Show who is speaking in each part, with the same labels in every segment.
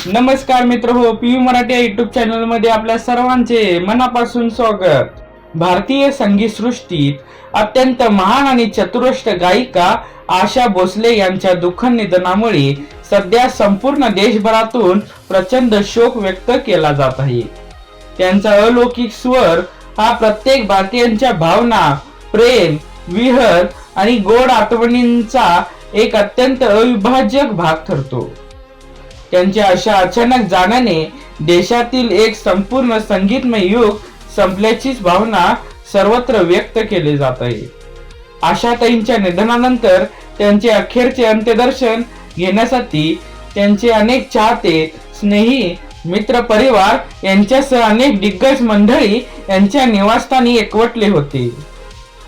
Speaker 1: नमस्कार मित्र हो, पीयू मराठी या युट्यूब चॅनल मध्ये आपल्या सर्वांचे मनापासून स्वागत। भारतीय संगीत सृष्टीत अत्यंत महान आणि चतुरस्र गायिका आशा भोसले यांच्या दुःखद निधनामुळे सध्या संपूर्ण देशभरातून प्रचंड शोक व्यक्त केला जात आहे। त्यांचा अलौकिक स्वर हा प्रत्येक भारतीयांच्या भावना, प्रेम, विहर आणि गोड आठवणींचा एक अत्यंत अविभाज्य भाग ठरतो। त्यांच्या अशा अचानक जाण्याने देशातील एक संपूर्ण संगीतमय युग संपल्याचीच भावना सर्वत्र व्यक्त केली जात आहे। आशाताईंच्या निधनानंतर त्यांचे अखेरचे अंत्यदर्शन घेण्यासाठी त्यांचे अनेक चाहते, स्नेही, मित्र परिवार यांच्यासह अनेक दिग्गज मंडळी यांच्या निवासस्थानी एकवटले होते।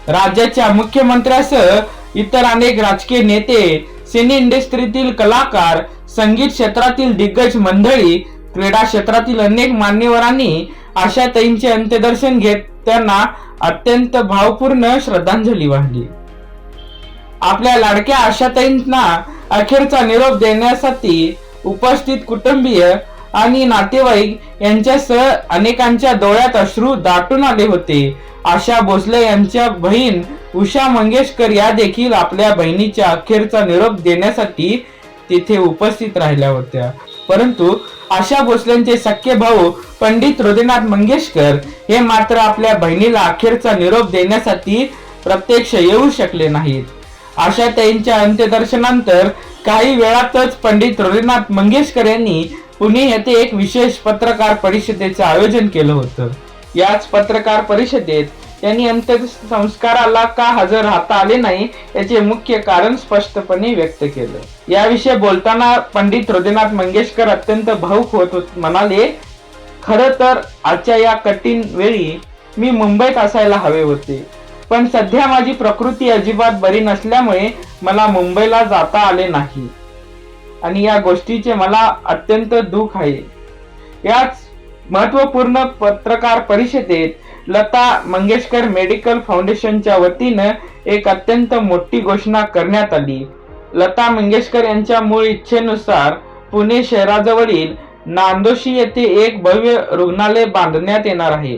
Speaker 1: राज्याच्या मुख्यमंत्र्यासह इतर अनेक राजकीय नेते, सिने इंडस्ट्रीतील कलाकार, संगीत क्षेत्रातील दिग्गज मंडळी, क्रीडा क्षेत्रातील अनेक मान्यवरांनी आशाताईंचे अंत्यदर्शन घेत त्यांना अत्यंत भावपूर्ण श्रद्धांजली वाहिली। आपल्या लाडक्या आशाताईंना अखेरचा निरोप देण्यासाठी उपस्थित कुटुंबीय आणि नातेवाईक यांच्यासह अनेकांच्या डोळ्यात अश्रू दाटून आले होते। आशा भोसले यांच्या बहीण उषा मंगेशकर या देखील आपल्या बहिणीच्या अखेरचा निरोप देण्यासाठी तिथे उपस्थित राहिल्या होत्या, परंतु आशा भोसलेंचे सख्खे भाऊ पंडित हृदयनाथ मंगेशकर हे मात्र आपल्या बहिणीला अखेरचा निरोप देण्यासाठी प्रत्यक्ष येऊ शकले नाहीत। आशाताईंच्या अंत्यदर्शनानंतर काही वेळातच पंडित हृदयनाथ मंगेशकर यांनी पुणे येथे एक विशेष पत्रकार परिषदेचे आयोजन केलं होतं। याच पत्रकार परिषदेत त्यांनी अंत्यसंस्काराला का हजर राहता आले नाही याचे मुख्य कारण स्पष्टपणे व्यक्त केलं। याविषयी बोलताना पंडित हृदयनाथ मंगेशकर अत्यंत भावुक होत म्हणाले, खरं तर आजच्या या कठीण वेळी मी मुंबईत असायला हवे होते, पण सध्या माझी प्रकृती अजिबात बरी नसल्यामुळे मला मुंबईला जाता आले नाही आणि या गोष्टीचे मला अत्यंत दुःख आहे। याच महत्वपूर्ण पत्रकार परिषदेत लता मंगेशकर मेडिकल फाउंडेशनच्या वतीनं एक अत्यंत मोठी घोषणा करण्यात आली। लता मंगेशकर यांच्या मूळ इच्छेनुसार पुणे शहराजवळील नांदोशी येथे एक भव्य रुग्णालय बांधण्यात येणार आहे।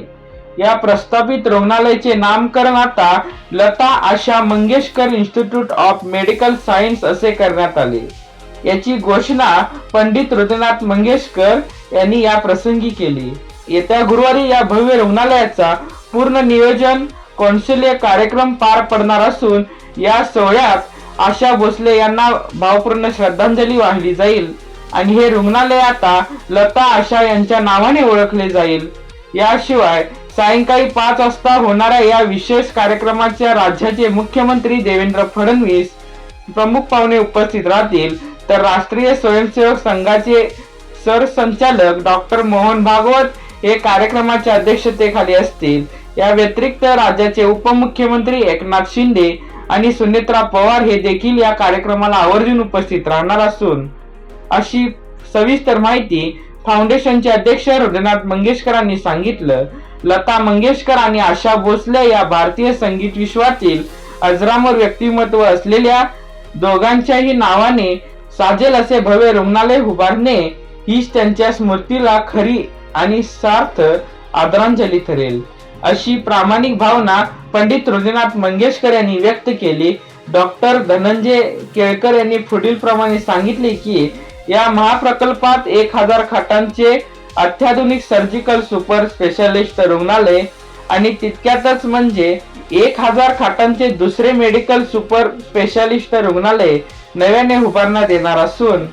Speaker 1: या प्रस्तावित रुग्णालयाचे नामकरण आता Lata Asha Mangeshkar institute of medical science असे करण्यात आले। याची घोषणा पंडित हृदयनाथ मंगेशकर यांनी या प्रसंगी केली। येत्या गुरुवारी या भव्य रुग्णालयाचा पूर्ण नियोजन कौशल्य कार्यक्रम पार पडणार असून या सोहळ्यात आशा भोसले यांना भावपूर्ण श्रद्धांजली वाहिली जाईल आणि हे रुग्णालय आता लता आशा यांच्या नावाने ओळखले जाईल। याशिवाय सायंकाळी 5 वाजता होणाऱ्या या विशेष कार्यक्रमाच्या राज्याचे मुख्यमंत्री देवेंद्र फडणवीस प्रमुख पाहुणे उपस्थित राहतील, तर राष्ट्रीय स्वयंसेवक संघाचे सरसंचालक डॉक्टर मोहन भागवत हे कार्यक्रमाच्या अध्यक्षतेखाली असतील। या व्यतिरिक्त राज्याचे उपमुख्यमंत्री एकनाथ शिंदे आणि सुनेत्रा पवार हे देखील या कार्यक्रमाला आवर्जून उपस्थित राहणार असून अशी सविस्तर माहिती फाउंडेशनचे अध्यक्ष हृदयनाथ मंगेशकरांनी सांगितलं। लता मंगेशकर आणि आशा भोसले या भारतीय संगीत विश्वातील अजरामर व्यक्तिमत्व असलेल्या दोघांच्याही नावाने साजेल असे भव्य रुग्णालय उभारणे हीच त्यांच्या स्मृतीला खरी आणि सार्थ आदरांजली ठरेल, अशी प्रामाणिक भावना पंडित हृदयनाथ मंगेशकर यांनी व्यक्त केली। डॉक्टर धनंजय केळकर यांनी पुढील प्रमाणे सांगितले की या महाप्रकल्पात 1000 खाटांचे अत्याधुनिक सर्जिकल सुपर स्पेशालिस्ट रुग्णालय आणि तितक्यातच म्हणजे 1000 खाटांचे दुसरे मेडिकल सुपर स्पेशालिस्ट रुग्णालय नव्याने उभारण्यात येणार असून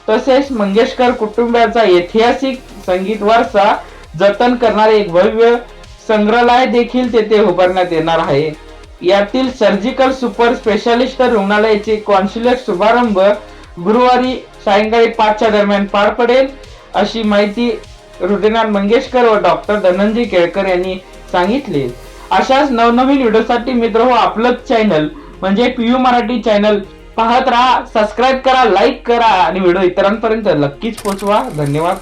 Speaker 1: तसेच मंगेशकर कुटुंबाचा ऐतिहासिक संगीत वारसा जतन करणारे एक भव्य संग्रहालय देखील तेथे उभारण्यात येणार आहे। यातील सर्जिकल सुपर स्पेशालिस्ट रुग्णालयाचे कौशल्य शुभारंभ गुरुवारी सायंकाळी 5च्या दरम्यान पार पडेल, अशी माहिती हृदयनाथ मंगेशकर व डॉक्टर धनंजय केळकर यांनी सांगितले। अशाच नवनवीन व्हिडिओसाठी मित्र हो आपलं चॅनल म्हणजे पीयू मराठी चॅनल पाहत राहा, सबस्क्राईब करा, लाईक करा आणि व्हिडिओ इतरांपर्यंत नक्कीच पोहोचवा। धन्यवाद।